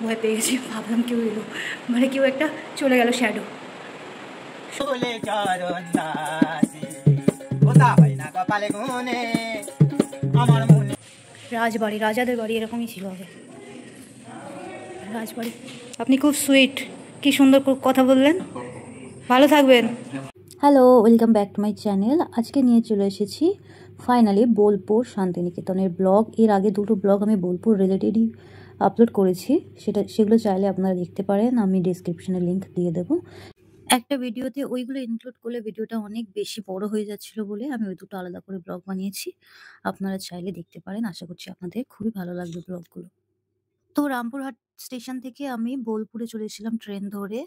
ভয় পেয়ে গেছি, ভাবলাম কেউ এলো, মানে কেউ একটা চলে গেল শ্যাডো। রাজবাড়ি, রাজাদের বাড়ি এরকমই ছিল আগে, রাজবাড়ি। আপনি খুব সুইট, কি সুন্দর কথা বললেন, ভালো থাকবেন। Hello, welcome back to my channel. আজকে নিয়ে চলে এসেছি ফাইনালি বোলপুর শান্তিনিকেতনের ব্লগ। এর আগে দুটো ব্লগ আমি বোলপুর রিলেটেডই আপলোড করেছি, সেগুলো চাইলে আপনারা দেখতে পারেন, আমি ডিসক্রিপশনে লিঙ্ক দিয়ে দেবো। একটা ভিডিওতে ওইগুলো ইনক্লুড করলে ভিডিওটা অনেক বেশি বড় হয়ে যাচ্ছিল বলে আমি ওই দুটো আলাদা করে ব্লগ বানিয়েছি, আপনারা চাইলে দেখতে পারেন। আশা করছি আপনাদের খুবই ভালো লাগবে ব্লগগুলো। তো রামপুরহাট স্টেশন থেকে আমি বোলপুরে চলে এসেছিলাম ট্রেন ধরে,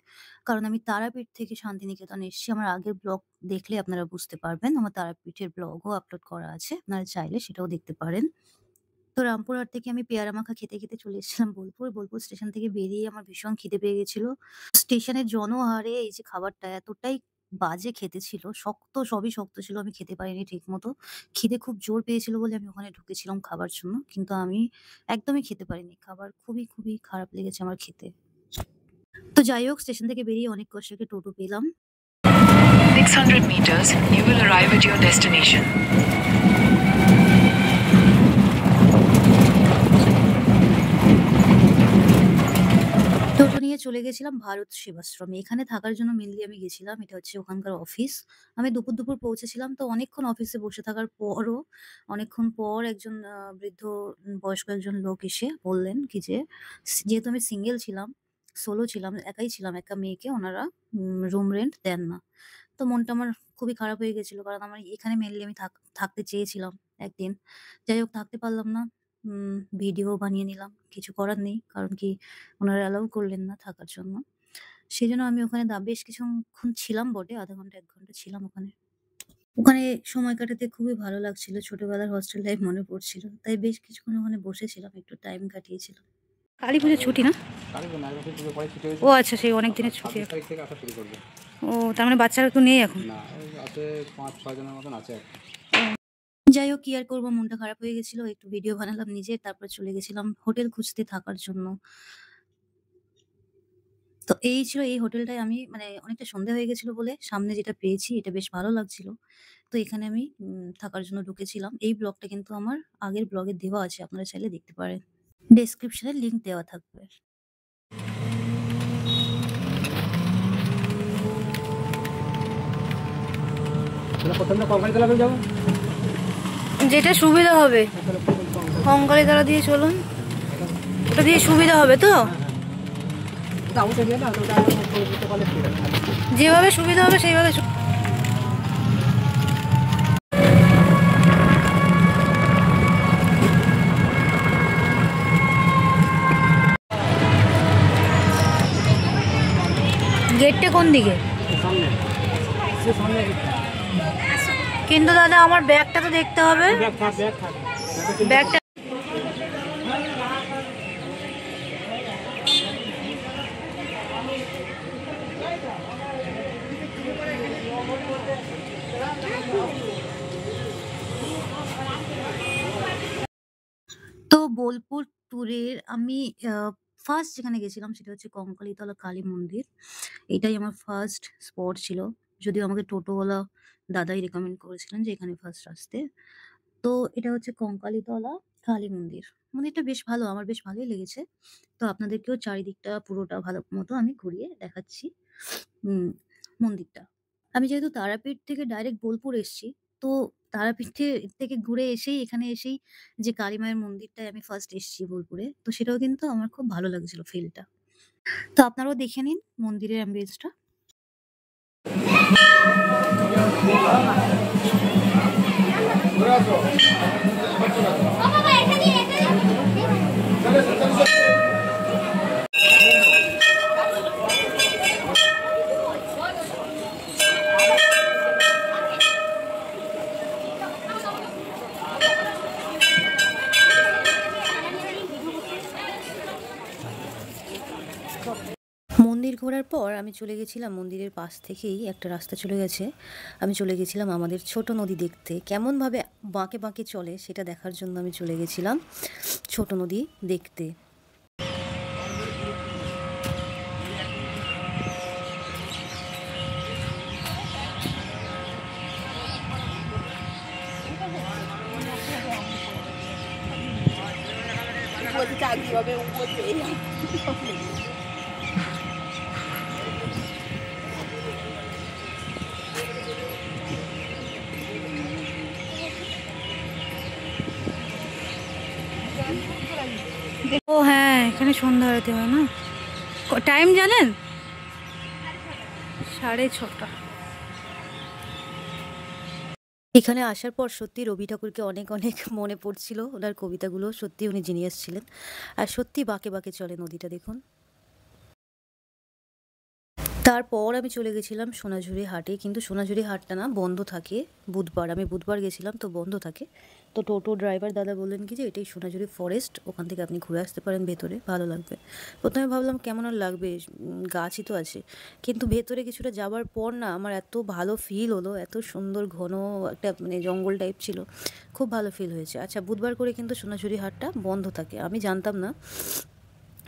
কারণ আমি তারাপীঠ থেকে শান্তিনিকেতন এসেছি। আমার আগের ব্লগ দেখলে আপনারা বুঝতে পারবেন, আমার তারাপীঠের ব্লগও আপলোড করা আছে, আপনারা চাইলে সেটাও দেখতে পারেন। তো রামপুরহাট থেকে আমি পেয়ারা মাখা খেতে খেতে চলে এসেছিলাম বোলপুর। বোলপুর স্টেশন থেকে বেরিয়ে আমার ভীষণ খিদে পেয়ে গেছিল। স্টেশনের জনহারে এই যে খাবারটা এতটাই বাজে খেতে ছিল, শক্ত, সবই শক্ত ছিল, আমি খেতে পারিনি ঠিক মতো। খিদে খুব জোর পেয়েছিল বলে আমি ওখানে ঢুকেছিলাম খাবার জন্য, কিন্তু আমি একদমই খেতে পারিনি খাবার, খুবই খুবই খারাপ লেগেছে আমার খেতে। তো যাই হোক, স্টেশন থেকে বেরিয়ে অনেক কষ্টে একটা টোটো পেলাম। 600 meters, you will arrive at your destination. টোটো নিয়ে চলে গেছিলাম ভারত সেবাশ্রমে। এখানে থাকার জন্য মেনলি আমি গেছিলাম, এটা হচ্ছে ওখানকার অফিস। আমি দুপুর পৌঁছেছিলাম, তো অনেকক্ষণ অফিসে বসে থাকার পরও অনেকক্ষণ পর একজন বৃদ্ধ বয়স্ক একজন লোক এসে বললেন কি যে, যেহেতু আমি সিঙ্গেল ছিলাম, সোলো ছিলাম, একাই ছিলাম, একা মেয়েকে ওনারা রুম রেন্ট দেন না। তো মনটা আমার খুবই খারাপ হয়ে গেছিল, কারণ আমার এখানে মেনলি আমি থাকতে চেয়েছিলাম একদিন। যাই হোক, থাকতে পারলাম না। ভিডিও বানিয়ে নিলাম, কিছু করার নেই, কারণ কি ওনারা অ্যালাউ করলেন না থাকার জন্য। সেজন্য আমি ওখানে বেশ কিছুক্ষণ ছিলাম বটে, ০.৫ ঘন্টা ১ ঘন্টা ছিলাম ওখানে। ওখানে সময় কাটাতে খুবই ভালো লাগছিল। ছোটবেলার হস্টেল লাইফ মনে পড়ছিল। তাই বেশ কিছুক্ষণ ওখানে বসেছিলাম, একটু টাইম কাটিয়েছিলাম। কালীপুজোর ছুটি না? ও আচ্ছা, সেই অনেক দিনের ছুটি। ও, তার মানে বাচ্চারা তো নেই এখন? না, আছে ৫-৬ জনের মতন আছে। যাই হোক, কি আর করবো, মনটা খারাপ হয়ে গেছিল। একটু ভিডিও বানালাম নিজের, তারপর চলে গেছিলাম হোটেল খুঁজতে থাকার জন্য। তো এই ছিল, এই হোটেলটায় আমি মানে অনেকটা সন্ধ্যা হয়ে গেছিল বলে সামনে যেটা পেয়েছি এটা বেশ ভালো লাগছিল। তো এখানে আমি থাকার জন্য ঢুকেছিলাম। এই ব্লগটা কিন্তু আমার আগের ব্লগে দেওয়া আছে, আপনারা চাইলে দেখতে পারেন। ডেসক্রিপশনে লিংক দেওয়া থাকবে। যেটা সুবিধা হবে কঙ্কালীতলা দিয়ে চলুন, ওটা দিয়ে সুবিধা হবে তো? যেভাবে সুবিধা হবে সেইভাবে। গেটটা কোন দিকে? কিন্তু দাদা, আমার ব্যাগটা তো দেখতে হবে। ব্যাগটা তো বোলপুর ট্যুরের আমি ফার্স্ট যেখানে গেছিলাম সেটা হচ্ছে কঙ্কালীতলা কালী মন্দির। এটাই আমার ফার্স্ট স্পট ছিল। যদিও আমাকে টোটোওয়ালা দাদাই রেকমেন্ড করেছিলেন যে এখানে ফার্স্ট আসতে। তো এটা হচ্ছে কঙ্কালীতলা কালী মন্দির। মন্দিরটা বেশ ভালো, আমার বেশ ভালোই লেগেছে। তো আপনাদেরকেও চারিদিকটা পুরোটা ভালো মতো আমি ঘুরিয়ে দেখাচ্ছি উম মন্দিরটা। আমি যেহেতু তারাপীঠ থেকে ডাইরেক্ট বোলপুর এসছি, তো তারাপীঠে থেকে ঘুরে এসেই এখানে এসেই যে কালী মায়ের মন্দিরটায় আমি ফার্স্ট এসছি বোলপুরে, তো সেটাও কিন্তু আমার খুব ভালো লাগছিল ফিলটা। তো আপনারাও দেখে নিন মন্দিরের অ্যাম্বিয়েন্সটা। মন্দির ঘোরার পর আমি চলে গেছিলাম, মন্দিরের পাশ থেকেই একটা রাস্তা চলে গেছে, আমি চলে গেছিলাম আমাদের ছোট নদী দেখতে। কেমনভাবে বাঁকে বাঁকে চলে সেটা দেখার জন্য আমি চলে গেছিলাম ছোট নদী দেখতে। কিভাবে বলবে এই ও হ্যাঁ, এখানে সন্ধ্যা আরতি হয় না? টাইম জানেন? 6:30। এখানে আসার পর সত্যি রবি ঠাকুরকে অনেক অনেক মনে পড়ছিল। ওনার কবিতাগুলো সত্যি উনি জিনিয়াস ছিলেন। আর সত্যি বাঁকে বাঁকে চলে নদীটা, দেখুন। তারপর আমি চলে গেছিলাম সোনাঝুরি হাটে, কিন্তু সোনাঝুরি হাটটা না বন্ধ থাকে বুধবার। আমি বুধবার গেছিলাম, তো বন্ধ থাকে। তো টোটো ড্রাইভার দাদা বললেন কি যে এটাই সোনাঝুরি ফরেস্ট, ওখান থেকে আপনি ঘুরে আসতে পারেন ভেতরে, ভালো লাগবে। প্রথমে ভাবলাম কেমন আর লাগবে, গাছই তো আছে। কিন্তু ভেতরে কিছুটা যাবার পর না আমার এত ভালো ফিল হলো, এত সুন্দর ঘন একটা মানে জঙ্গল টাইপ ছিল, খুব ভালো ফিল হয়েছে। আচ্ছা, বুধবার করে কিন্তু সোনাঝুরি হাটটা বন্ধ থাকে, আমি জানতাম না।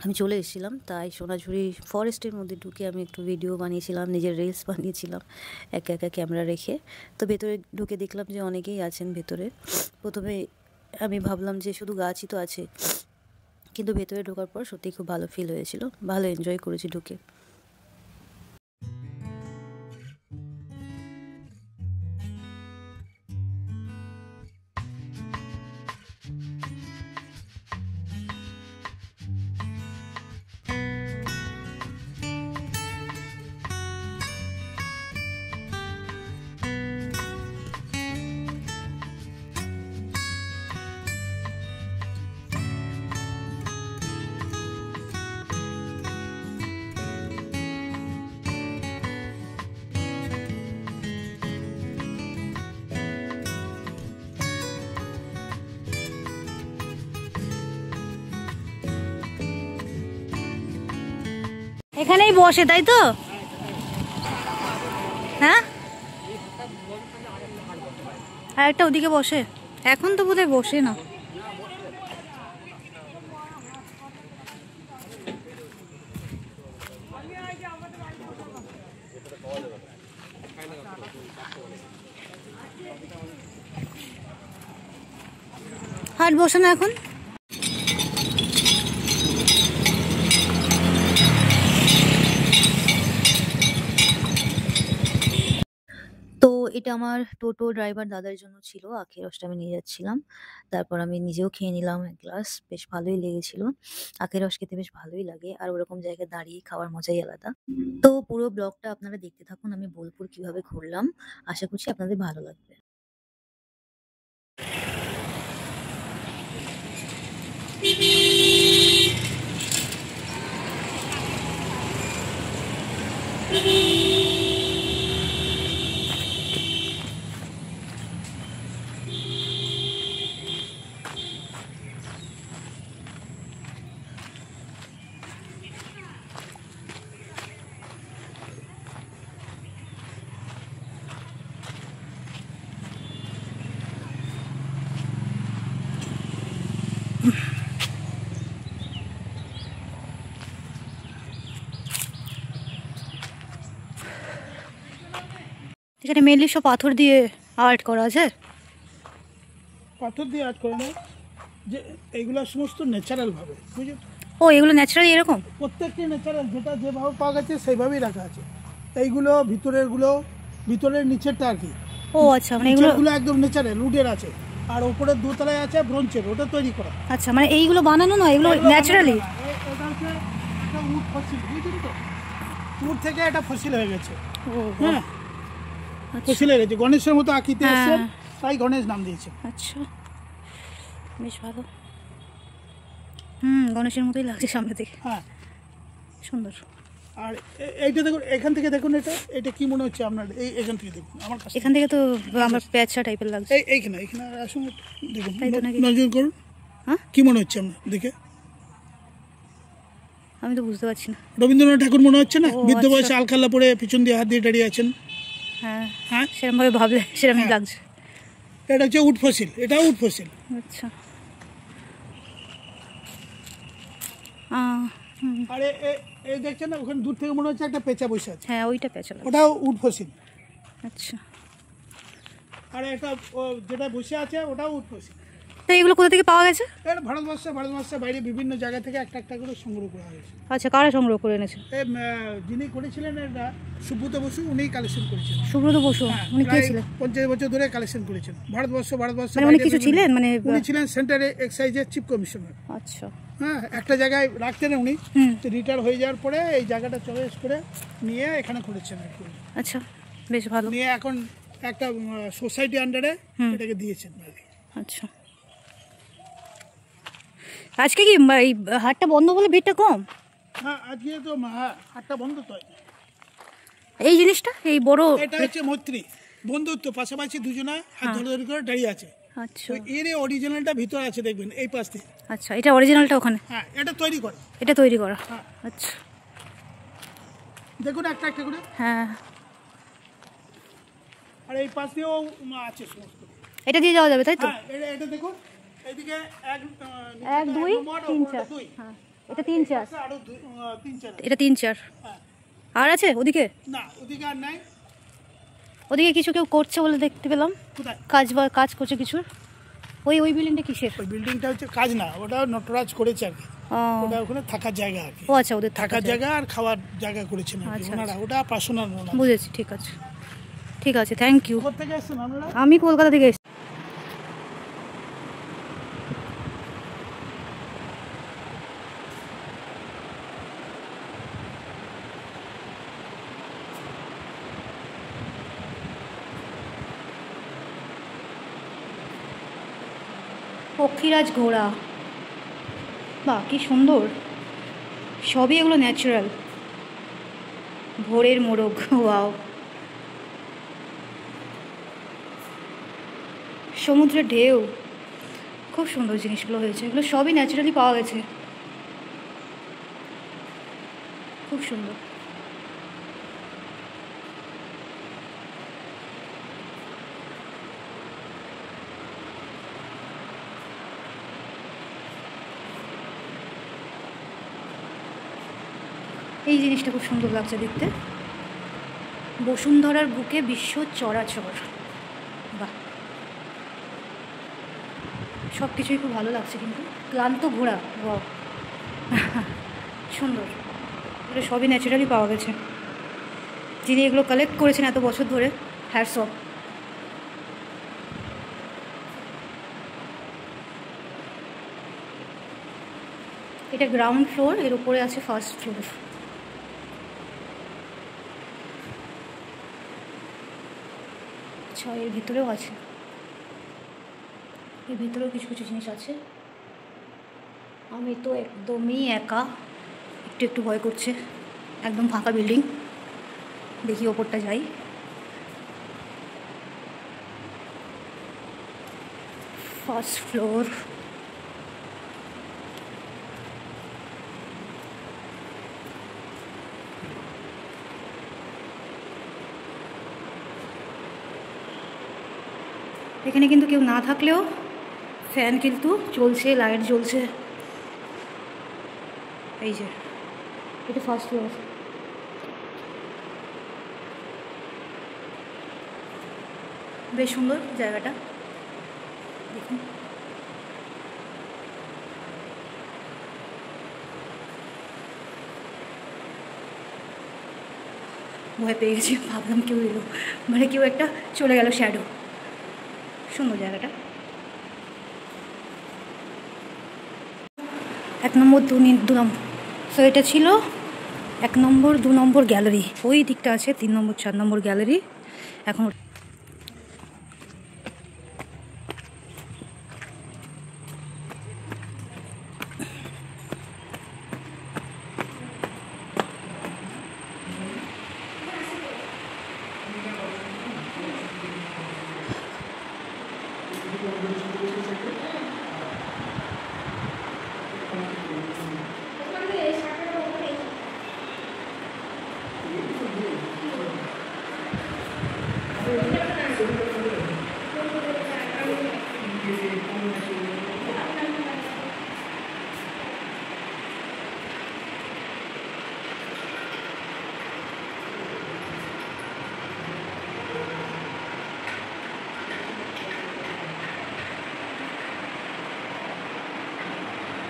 আমি চলে এসেছিলাম, তাই সোনাঝুরি ফরেস্টের মধ্যে ঢুকে আমি একটু ভিডিও বানিয়েছিলাম, নিজের রিলস বানিয়েছিলাম একা একা ক্যামেরা রেখে। তো ভেতরে ঢুকে দেখলাম যে অনেকেই আছেন ভেতরে। প্রথমে আমি ভাবলাম যে শুধু গাছই তো আছে, কিন্তু ভেতরে ঢোকার পর সত্যিই খুব ভালো ফিল হয়েছিল, ভালো এনজয় করেছি ঢুকে। এখানেই বসে, তাই তো? হ্যাঁ, আর একটা ওদিকে বসে। এখন তো বোধহয় বসে না। হাট বসে না এখন। তো এটা আমার টোটো ড্রাইভার দাদার জন্য ছিল, আখের রসটা আমি নিয়ে যাচ্ছিলাম। তারপর আমি নিজেও খেয়ে নিলাম এক গ্লাস, বেশ ভালোই লেগেছিল। আখের রস খেতে বেশ ভালোই লাগে, আর ওরকম জায়গায় দাঁড়িয়ে খাওয়ার মজাই আলাদা। তো পুরো ব্লগটা আপনারা দেখতে থাকুন, আমি বোলপুর কিভাবে ঘুরলাম, আশা করছি আপনাদের ভালো লাগবে। এখানে মেনলি সব পাথর দিয়ে আর্ট করা আছে। পাথর দিয়ে আর্ট করে না, যে এইগুলো সমস্ত ন্যাচারাল ভাবে, বুঝলি? ও, এগুলো ন্যাচারালি এরকম? প্রত্যেকটি ন্যাচারাল, যেটা যেভাবে পাওয়া গেছে সেইভাবেই রাখা আছে। এইগুলো ভিতরের নিচেরটা আর কি। ও আচ্ছা, মানে এগুলো একদম ন্যাচারাল উডের আছে, আর ওপরে দোতলায় আছে ব্রোঞ্জের, ওটা তৈরি করা। আচ্ছা, মানে এইগুলো বানানো নয়, এগুলো ন্যাচারালি? এটা হচ্ছে একটা উড ফসিল, বুঝলি তো? উড থেকে এটা ফসিল হয়ে গেছে। হ্যাঁ, ফসিল হয়ে গেছে। গণেশের মতো আঁকিতে এসে তাই গণেশ নাম দিয়েছে। আচ্ছা, বেশ ভালো। গণেশের মতোই লাগছে সামনে থেকে। হ্যাঁ, সুন্দর। আর এইটা দেখুন, এখান থেকে দেখুন, এটা কি মনে হচ্ছে আপনার? এখান থেকে দেখুন, আমার কাছে এখান থেকে তো আমার প্যাঁচা টাইপের লাগছে। এইখানে আসুন, দেখুন, তাই তো নাকি? নজর করুন। হ্যাঁ, কি মনে হচ্ছে আপনার দেখে? আমি তো বুঝতে পারছি না। রবীন্দ্রনাথ ঠাকুর মনে হচ্ছে না? বৃদ্ধ বয়সে আলখাল্লা পরে পিছন দিয়ে হাত দিয়ে দাঁড়িয়ে আছেন। হ্যাঁ হ্যাঁ, সেরকম ভাবে ভাবলে সেরকমই লাগছে। এটা হচ্ছে উড ফসিল, এটাও উড ফসিল। আচ্ছা, আর এই দেখছেন না, ওখানে দূর থেকে মনে হচ্ছে একটা পেঁচা বসে আছে। হ্যাঁ, ওইটা পেঁচা লাগছে। ওটাও উড ফসিল। আচ্ছা, আর একটা যেটা বসে আছে ওটাও উড ফসিল। তো এগুলো কোথা থেকে পাওয়া গেছে? এটা ভারতবর্ষের বাইরে বিভিন্ন জায়গা থেকে একটা একটা করে সংগ্রহ করা হয়েছে। আচ্ছা, কারা সংগ্রহ করে এনেছে? যিনি করেছিলেন এটা সুব্রত বসু, উনিই কালেকশন করেছেন। সুব্রত বসু, উনি কে ছিলেন? 50 বছর ধরে কালেকশন করেছেন ভারতবর্ষ মানে উনি কিছু ছিলেন, মানে উনি ছিলেন সেন্টার এক্সাইজের চিফ কমিশনার। আচ্ছা, হ্যাঁ, একটা জায়গায় রাখতেন উনি, তো রিটায়ার হয়ে যাওয়ার পরে এই জায়গাটা চয়েস করে নিয়ে এখানে করেছেন আর কি। আচ্ছা, বেশ ভালো। নিয়ে এখন একটা সোসাইটি আন্ডারে এটাকে দিয়েছেন আর কি। আচ্ছা, আজকে কি এই হাটটা বন্ধ বলে ভিড়টা কম? হ্যাঁ, আজকে তো হাটটা বন্ধ তো। এই জিনিসটা এই বড়, এটা হচ্ছে মৈত্রী বন্ধুত্ব, পাশাপাশি দুজনা হাত ধরে করে দাঁড়িয়ে আছে। আচ্ছা, এর অরিজিনালটা ভিতরে আছে, দেখবেন এই পাশ দিয়ে। আচ্ছা, এটা অরিজিনালটা ওখানে? হ্যাঁ, এটা তৈরি করে। এটা তৈরি করা? হ্যাঁ। আচ্ছা, দেখুন একটা একটা করে। হ্যাঁ। আর এই পাশ দিয়েও আছে সমস্ত। এটা দিয়ে যাওয়া যাবে তাই তো? হ্যাঁ, এটা দেখুন, এইদিকে 1 2 3 4। হ্যাঁ, এটা 3 4। আরো 3 4। এটা 3 4। হ্যাঁ। আর আছে ওদিকে? না, ওদিকে আর নাই। ওদিকে কিছু কেউ করছে বলে দেখতে পেলাম। কোথায়? কাজ করছে কিছুর। ওই বিল্ডিংটা কিসের? ওই বিল্ডিংটা হচ্ছে কাজ না, ওটা নটরাজ করেছে আর কি। ও, ওটা ওখানে থাকার জায়গা আর কি। ও আচ্ছা, ওদের থাকার জায়গা আর খাওয়ার জায়গা করেছেন আর কি আচ্ছা, ওনারা। ওটা পার্সোনাল ওনার। বুঝেছি, ঠিক আছে, ঠিক আছে, থ্যাংক ইউ। কোথা থেকে এসেছেন আপনারা? আমি কলকাতা থেকে এসেছি। পক্ষীরাজ ঘোড়া, বাহ কি সুন্দর, সবই এগুলো ন্যাচারাল। ভোরের মোরগ, ওয়াও। সমুদ্রের ঢেউ, খুব সুন্দর জিনিসগুলো হয়েছে। এগুলো সবই ন্যাচারালি পাওয়া গেছে, খুব সুন্দর। এই জিনিসটা খুব সুন্দর লাগছে দেখতে। বসুন্ধরার বুকে বিশ্ব চরাচর, বাহ, সব কিছুই খুব ভালো লাগছে। কিন্তু ক্লান্ত ঘোড়া, বাহ সুন্দর। এগুলো সবই ন্যাচারালি পাওয়া গেছে। যিনি এগুলো কালেক্ট করেছেন এত বছর ধরে, হ্যাটস অফ। এটা গ্রাউন্ড ফ্লোর, এর উপরে আছে ফার্স্ট ফ্লোর। আচ্ছা, এর ভিতরেও আছে, এর ভিতরেও কিছু কিছু জিনিস আছে। আমি তো একদমই একা, একটু ভয় করছে। একদম ফাঁকা বিল্ডিং, দেখি ওপরটা যাই। ফার্স্ট ফ্লোর, এখানে কিন্তু কেউ না থাকলেও ফ্যান কিন্তু চলছে, লাইট জ্বলছে। এই যে এটা ফার্স্ট ফ্লোর। বেশ সুন্দর জায়গাটা, দেখুন। ভয় পেয়ে গেছি, ভাবলাম কেউ এলো, মানে কেউ একটা চলে গেল, শ্যাডো। সুন্দর জায়গাটা। 1 নম্বর 2 নম্বর, সো এটা ছিল 1 নম্বর 2 নম্বর গ্যালারি। ওই দিকটা আছে 3 নম্বর 4 নম্বর গ্যালারি। এখন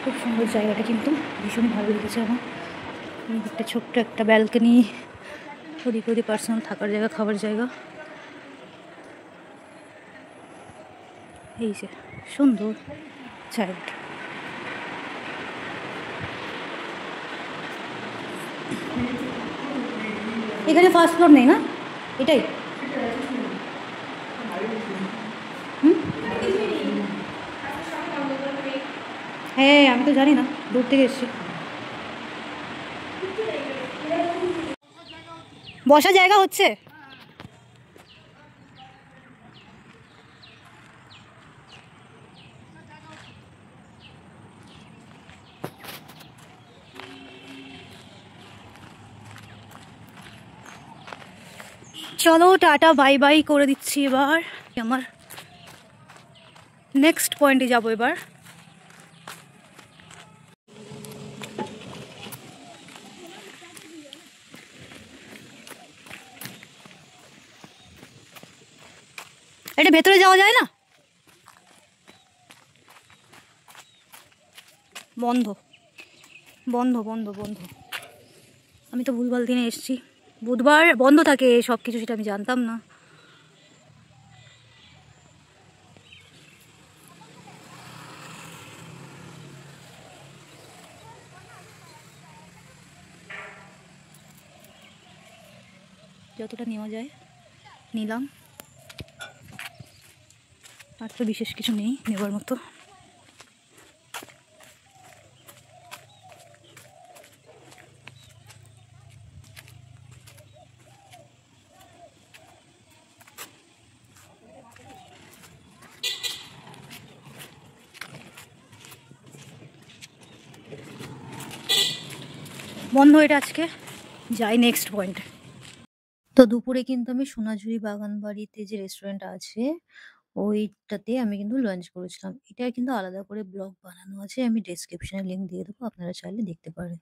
খুব সুন্দর জায়গাটা, কিন্তু ভীষণই ভালো লেগেছে আমার। একটা ছোট্ট একটা ব্যালকনি, ওদিকে পার্সোনাল থাকার জায়গা, খাবার জায়গা। এই যে সুন্দর জায়গাটা। এখানে ফার্স্ট ফ্লোর নেই না? এটাই হ্যাঁ, আমি তো জানি না, দূর থেকে এসেছি। বসার জায়গা হচ্ছে। চলো টাটা বাই বাই করে দিচ্ছি। এবার আমার নেক্সট পয়েন্টে যাব। এবার এটা ভেতরে যাওয়া যায় না, বন্ধ বন্ধ বন্ধ বন্ধ। আমি তো ভুলভাল দিনে এসেছি, বুধবার বন্ধ থাকে সব কিছু, সেটা আমি জানতাম না। যতটা নেওয়া যায় নিলাম, আর তো বিশেষ কিছু নেই নেবার মতো। বন্ধ এটা আজকে, যাই নেক্সট পয়েন্টে। তো দুপুরে কিন্তু আমি সোনাঝুরি বাগান বাড়িতে যে রেস্টুরেন্ট আছে ওইটাতে আমি কিন্তু লাঞ্চ করেছিলাম। এটা কিন্তু আলাদা করে ব্লগ বানানো আছে, আমি ডেসক্রিপশনে লিঙ্ক দিয়ে দেবো, আপনারা চাইলে দেখতে পারেন।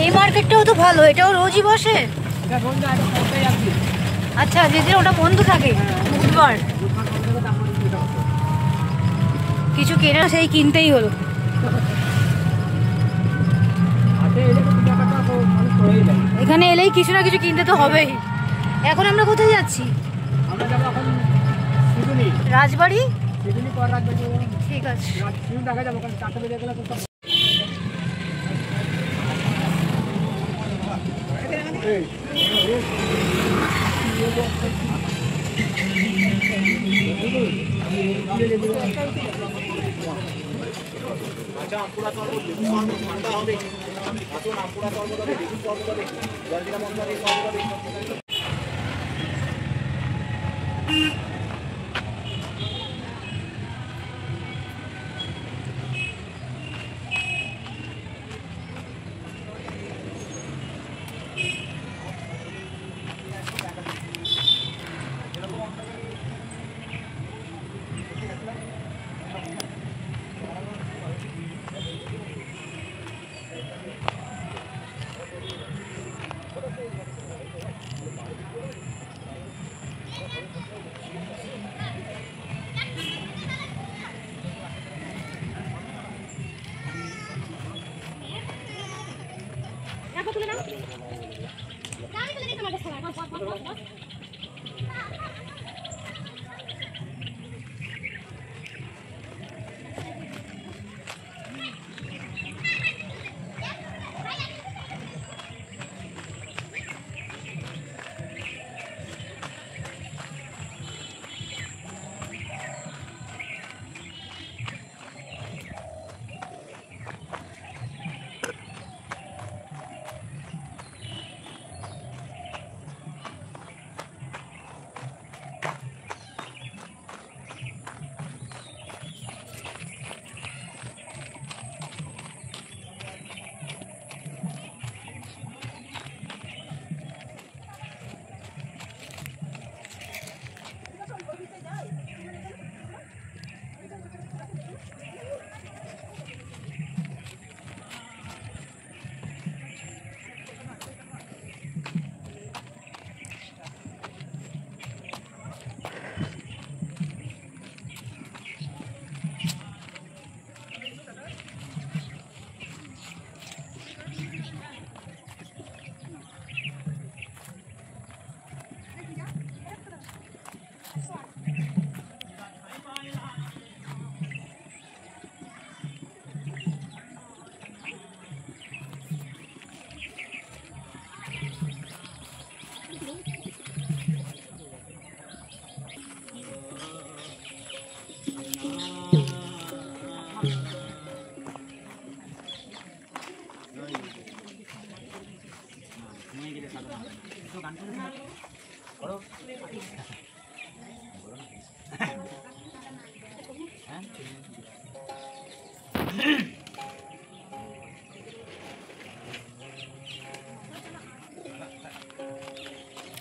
এই মার্কেটটাও তো ভালো, এটাও রোজই বসে। আচ্ছা, যেদিন ওটা বন্ধ থাকে বুধবার। কিছু কেনা সেই কিনতেই হলো। এখানে এলেই কিছু না কিছু কিনতে তো হবেই। এখন আমরা কোথায় যাচ্ছি? রাজবাড়ি। ঠিক আছে।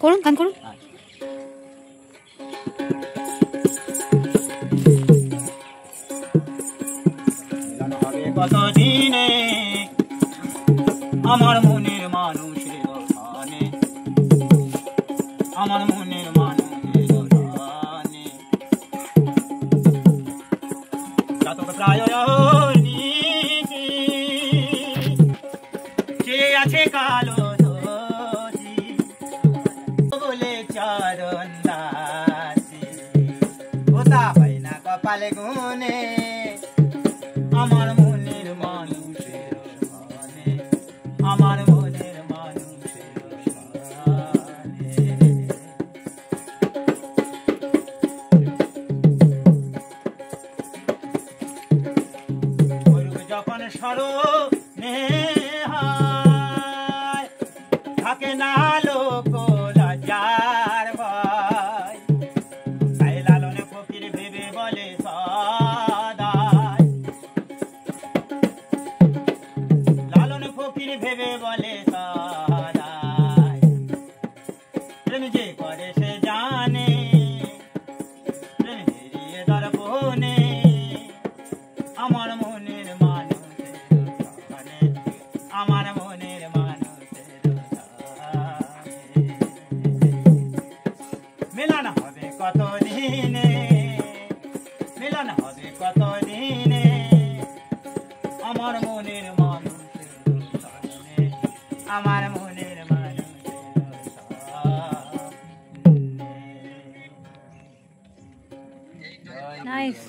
করুন, গান করুন। কতদিনে আমার মনের মানুষের গানে, আমার মনের মানুষের গানে জাতক প্রায় কে আছে কালো দোষী বলে চরণ দাসী, ওটা হয় না কপালে গুনে আমার মনের মানুষের গানে, আমার মনের মানুষের গানে। যখন স্মরণে হয় থাকে না লোক লজ্জার ভয়, তাই লালনে ফকির ভেবে বলে সদাই, লালন ফকির ভেবে বলে সদাই, প্রেম যে করে সে জানে, প্রেম হেরিয়ে দর্পণে আমার মনের মানুষের গানে, আমার মনের মানুষের গানে। মিলন হবে কত দিনে, মিলন হবে কত দিনে আমার মনের মানুষের গানে, আমার মনের মানুষের গানে। নাইস।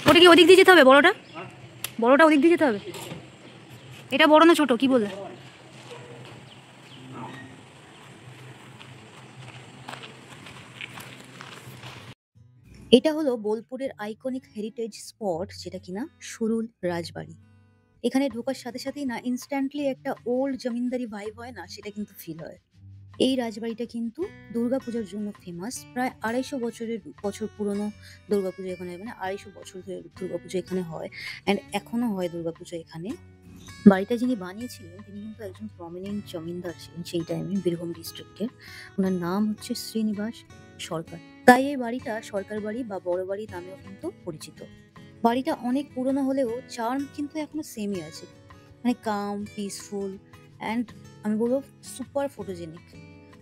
ওটা কি ওদিক দিয়ে যেতে হবে? বড়টা বড়টা ওদিক দিয়ে যেতে হবে? এটা বড় না ছোট কি বললে? এটা হলো বোলপুরের আইকনিক হেরিটেজ স্পট, যেটা কিনা সুরুল রাজবাড়ি। এখানে ঢোকার সাথে সাথেই না ইনস্ট্যান্টলি একটা ওল্ড জমিনদারি ভাইব হয় না, সেটা কিন্তু ফিল হয়। এই রাজবাড়িটা কিন্তু দুর্গাপূজার জন্য ফেমাস। প্রায় 250 বছর পুরনো দুর্গাপূজা এখানে, মানে 250 বছর ধরে দুর্গাপূজা এখানে হয়, অ্যান্ড এখনো হয় দুর্গাপূজা এখানে। বাড়িটা যিনি বানিয়েছিলেন তিনি কিন্তু একজন প্রমিনেন্ট জমিনদার ছিলেন সেই টাইমে, বীরভূম ডিস্ট্রিক্টের। ওনার নাম হচ্ছে শ্রীনিবাস সরকার। তাই এই বাড়িটা সরকার বাড়ি বা বড় বাড়ি নামেও কিন্তু পরিচিত। বাড়িটা অনেক পুরনো হলেও চার্ম কিন্তু এখনো সেমই আছে, মানে কাম, পিসফুল অ্যান্ড আমি বলবো সুপার ফটোজেনিক।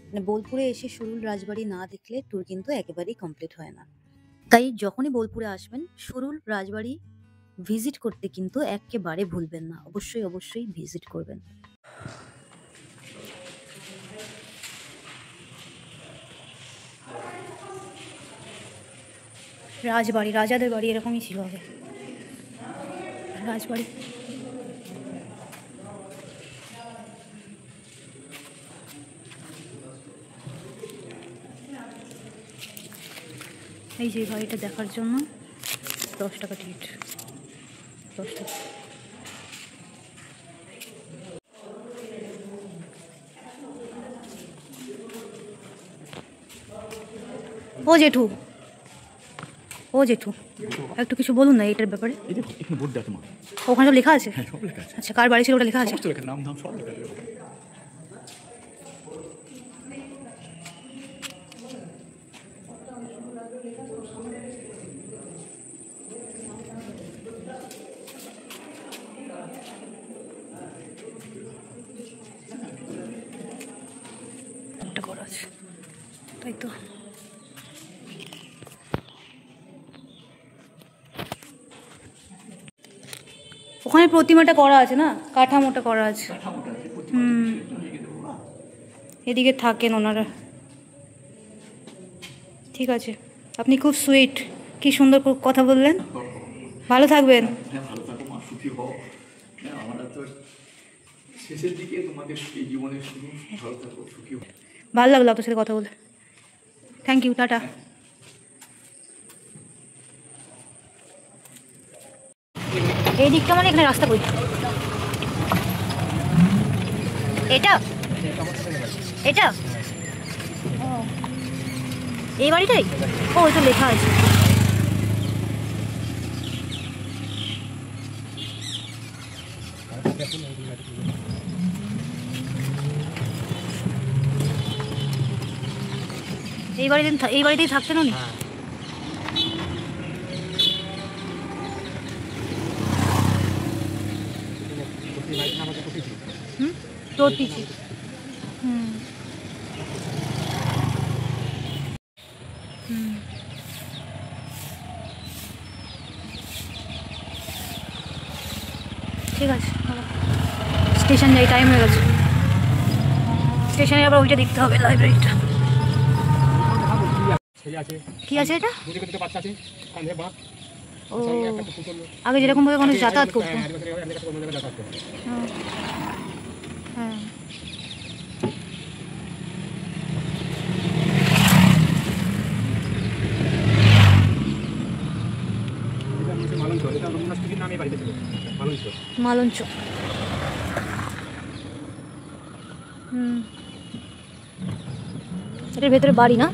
মানে বোলপুরে এসে সুরুল রাজবাড়ি না দেখলে ট্যুর কিন্তু একেবারেই কমপ্লিট হয় না। তাই যখনই বোলপুরে আসবেন সুরুল রাজবাড়ি ভিজিট করতে কিন্তু একেবারে ভুলবেন না, অবশ্যই অবশ্যই ভিজিট করবেন। রাজবাড়ি, রাজাদের বাড়ি এরকমই ছিল আগে রাজবাড়ি। এই যে বাড়িটা দেখার জন্য 10 টাকা টিকিট, 10 টাকা। ও জেঠু, ও জেঠু, একটু কিছু বলুন না এটার ব্যাপারে। ওখানে সব লেখা আছে? আচ্ছা, কার বাড়ি ছিল ওটা লেখা আছে? নাম নাম সব লেখা আছে। একটা ঘর আছে। তাই তো। ওখানে প্রতিমাটা করা আছে না, কাঠামোটা করা আছে। এদিকে থাকেন ওনারা। ঠিক আছে, আপনি খুব সুইট, কি সুন্দর কথা বললেন। ভালো থাকবেন। ভালো থাকো মা, সুখী হও। আমরা তো শেষের দিকে তোমাদের এই জীবনের শুরু। ভালো থাকো, সুখী হও। ভালো লাগলো আপনার সাথে কথা বলে। থ্যাংক ইউ, টাটা। এই দিকটা মানে এখানে রাস্তা কই? এটা এটা ও, এই বাড়িটাই? ও, এটা লেখা আছে। এই বাড়িতেই থাকতেন উনি? প্রতীচি। ঠিক আছে, স্টেশন যাই, টাইম হয়ে গেছে। স্টেশনে আবার ওইটা দেখতে হবে, লাইব্রেরিটা। কি আছে এটা? ও, আগে যেরকম ভাবে মানুষ যাতায়াত করতো। হ্যাঁ, মালঞ্চ। এটার ভেতরে বাড়ি না?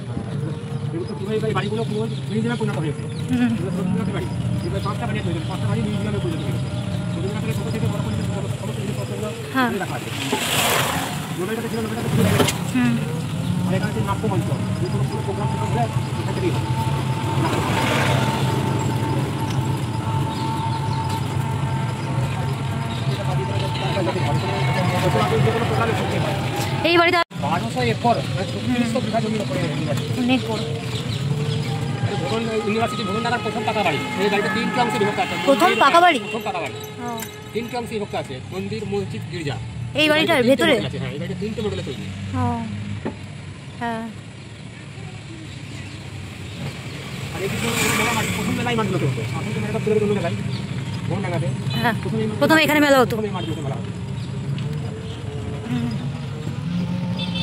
হ্যাঁ, এই বাড়িতে অনেক বড়। ইউনিভার্সিটি ভবন ঢাকার প্রথম পাকা বাড়ি। এই বাড়িটা 3টি অংশে বিভক্ত আছে। প্রথম পাকা বাড়ি? প্রথম পাকা বাড়ি। 3টি অংশে বিভক্ত আছে, মন্দির, মসজিদ, গির্জা। এই বাড়িটার ভেতরে? হ্যাঁ, এই বাড়িটা 3টে মডেলে তৈরি। হ্যাঁ, আর এই প্রথম মেলায় মাঠগুলো চলতো। এখন তো মেলাটা তুলে অন্য জায়গায় ভবন ঢাকাতে। হ্যাঁ, প্রথমে এখানে মেলা হতো। প্রথমে মাঠগুলোতে মেলা হতো।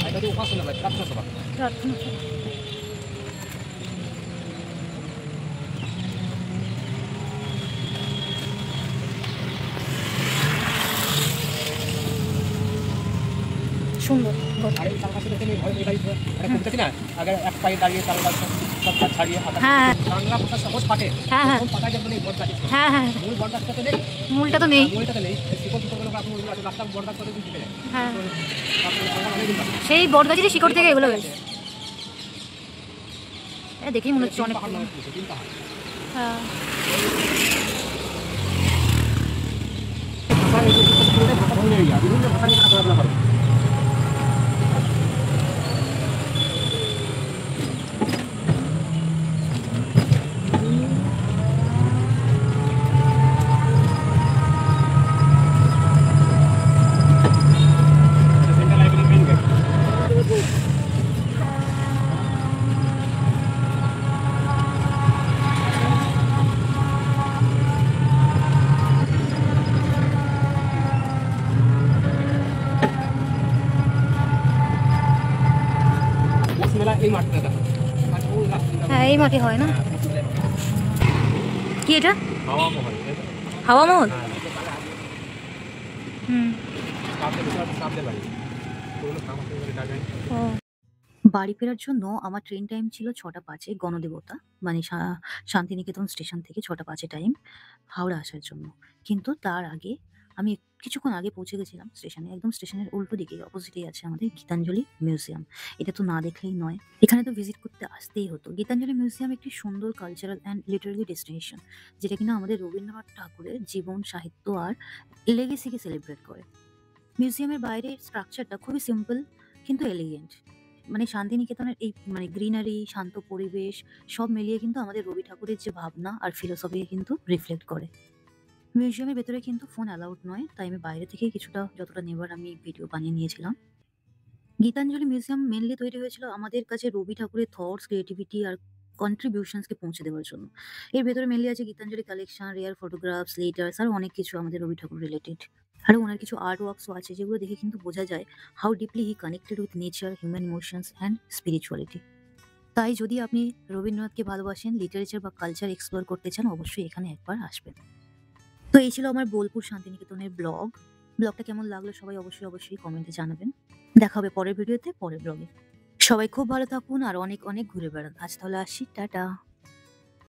এটা হচ্ছে উপাসনা বাড়ি, প্রার্থনা সভা। সুন্দর। আর এই চারপাশে দেখেন এই ঘরের এই বাড়ি একটা কবিতা না, আগে এক পায়ে দাঁড়িয়ে তার সব কাজ ছাড়িয়ে হ্যাঁ, বাংলা ভাষা সহজ পাঠে। হ্যাঁ, হ্যাঁ, কোন পাতায় যখন এই বট কাটে, হ্যাঁ, হ্যাঁ, মূল বট গাছটাতে নেই, মূলটা তো নেই। মূলটাতে নেই, শিকড় শিকড়গুলো আপনি মূল আছে, গাছটা বট গাছ করে দিতে পারে। হ্যাঁ, তারপরে অনেকদিন বাকি। সেই বটগাছেরই শিকড় থেকে এগুলো হয়েছে। এটা দেখেই মনে হচ্ছে অনেক। পাহাড় নয়, 3 পাহাড়। হ্যাঁ, ভাষা ভুলে গিয়া বিভিন্ন ভাষা নিয়ে পড়াশোনা করে। Central library main gate. এই মাঠটা দেখা। হ্যাঁ, এই মাঠে হয় না? কি এটা? হাওয়া মহল। হাওয়া মহল? বাড়ি ফেরার জন্য আমার ট্রেন টাইম ছিল 6টা 5-এ, গণদেবতা মানে শান্তিনিকেতন স্টেশন থেকে 6টা 5-এ টাইম হাওড়া আসার জন্য। কিন্তু তার আগে আমি কিছুক্ষণ আগে পৌঁছে গেছিলাম স্টেশনে। একদম স্টেশনের উল্টো দিকে অপোজিটেই আছে আমাদের গীতাঞ্জলি মিউজিয়াম। এটা তো না দেখলেই নয়, এখানে তো ভিজিট করতে আসতেই হতো। গীতাঞ্জলি মিউজিয়াম একটি সুন্দর কালচারাল অ্যান্ড লিটারারি ডেস্টিনেশন, যেটা কিনা আমাদের রবীন্দ্রনাথ ঠাকুরের জীবন, সাহিত্য আর লেগেসিকে সেলিব্রেট করে। মিউজিয়ামের বাইরের স্ট্রাকচারটা খুবই সিম্পল কিন্তু এলিগেন্ট। মানে শান্তিনিকেতনের এই মানে গ্রিনারি, শান্ত পরিবেশ সব মিলিয়ে কিন্তু আমাদের রবি ঠাকুরের যে ভাবনা আর ফিলোসফিকে কিন্তু রিফ্লেক্ট করে। মিউজিয়ামের ভেতরে কিন্তু ফোন অ্যালাউড নয়, তাই আমি বাইরে থেকেই কিছুটা যতটা নেবার আমি ভিডিও বানিয়ে নিয়েছিলাম। গীতাঞ্জলি মিউজিয়াম মেনলি তৈরি হয়েছিল আমাদের কাছে রবি ঠাকুরের থটস, ক্রিয়েটিভিটি আর কন্ট্রিবিউশনসকে পৌঁছে দেওয়ার জন্য। এর ভেতরে মেনলি আছে Gitanjali collection, rare photographs, letters আর অনেক কিছু আমাদের রবি ঠাকুর রিলেটেড। আরও ওনার কিছু আর্ট ওয়ার্কসও আছে যেগুলো দেখে কিন্তু বোঝা যায় how deeply he connected with nature, human emotions and spirituality. তাই যদি আপনি রবীন্দ্রনাথকে ভালোবাসেন, লিটারেচার বা কালচার এক্সপ্লোর করতে চান, অবশ্যই এখানে একবার আসবেন। তো এই ছিল আমার বোলপুর শান্তিনিকেতনের ব্লগটা কেমন লাগলো সবাই অবশ্যই কমেন্টে জানাবেন। দেখা হবে পরের ভিডিওতে, পরের ব্লগে। সবাই খুব ভালো থাকুন আর অনেক অনেক ঘুরে বেড়ান। আজ তাহলে আসি, টাটা।